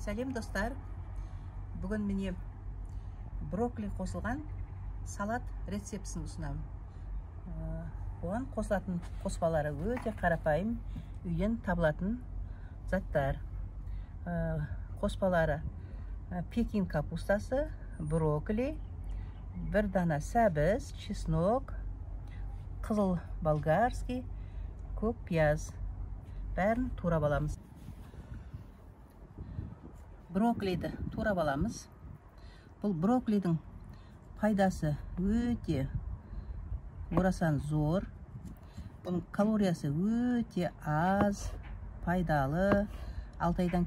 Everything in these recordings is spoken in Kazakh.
Сәлем достар. Бүгін міне брокколи қосылған салат рецептісін ұсынамын. Оған қосылатын қоспалары өте қарапайым, үйден табылатын заттар. Қоспалары пекин капустасы, брокколи, бір дана сәбіз, чеснок, қызыл болгарский, көк пияз. Бәрін турап аламыз. Брокколиді турап аламыз. Бұл брокколидің пайдасы өте орасан зор. Бұның калориясы өте аз, пайдалы. 6 айдан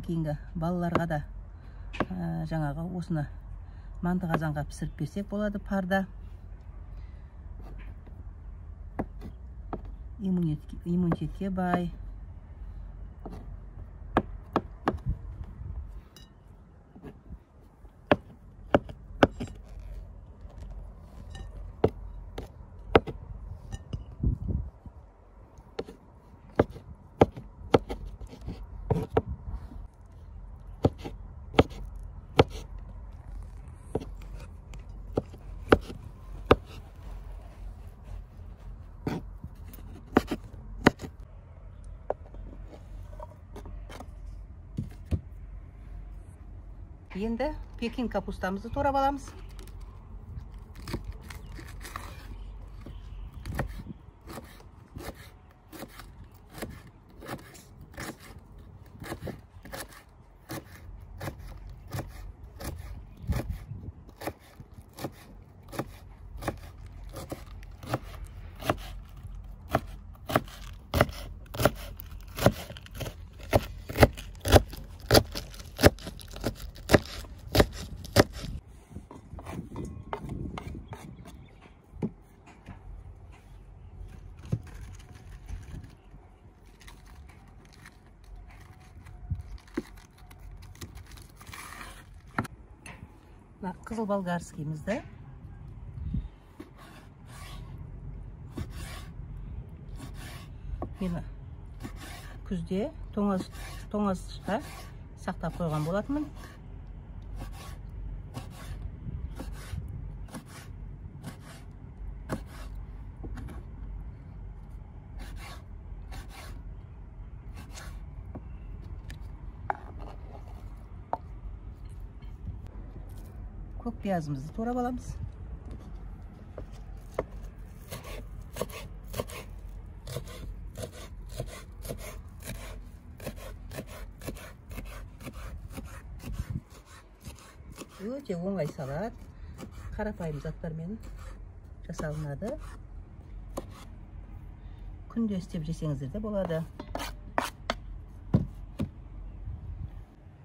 кейінгі балаларға да жаңағы осыны манты қазанға пісіріп берсек болады парда. Иммунитетке бай. Енді пекин капустамызды турап аламыз. Қызыл болгарскийімізді мені күзде тоңазытқышқа сақтап қойған болатынмын. Көк пиязымызды турап аламыз. Өте оңай салат, қарапайым заттармен жасалынады. Күнде істеп жесеңіздер де болады.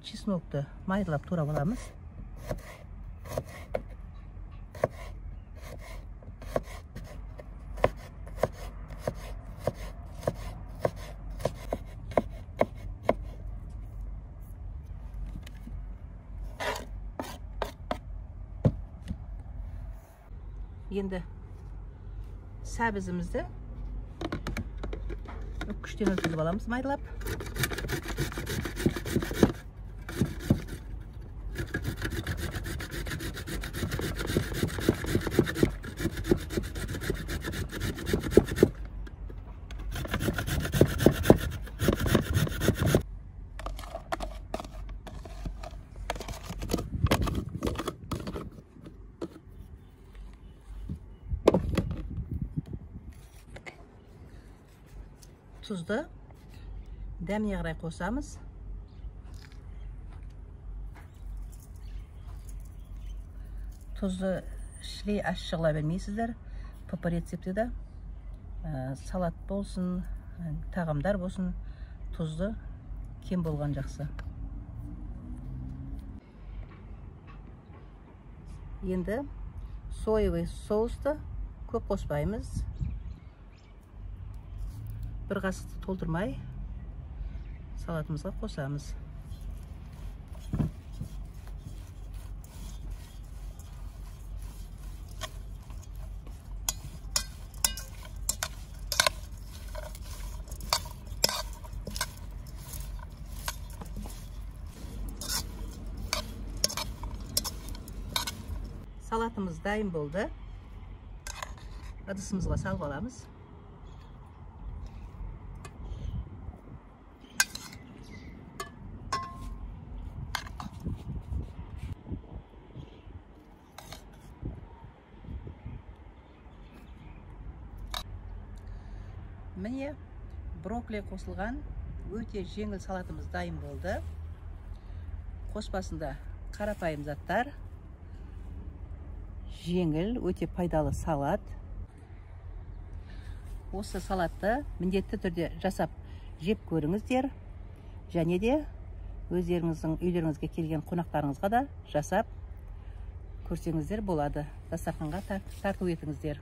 Чеснокты майдалап турап аламыз. Енді сәбізімізді күштен өткізіп аламыз майдалап. Тұзды дәміне қарай қосамыз. Тұзды шілей ашшығыла бермейсіздер. По рецептіде салат болсын, тағамдар болсын, тұзды кем болған жақсы. Енді соевый соусты көп қоспаймыз. Бір қасықты толтырмай салатымызға қосамыз. Salatımız dayım болды. Ыдысымызға салып аламыз. Міне брокколи қосылған өте жеңіл салатымыз дайын болды. Қоспасында қарапайым заттар, жеңіл, өте пайдалы салат. Осы салатты міндетті түрде жасап жеп көріңіздер, және де өздеріңіздің үйлеріңізге келген қонақтарыңызға да жасап көрсеңіздер болады. Дастарханға тарту етіңіздер.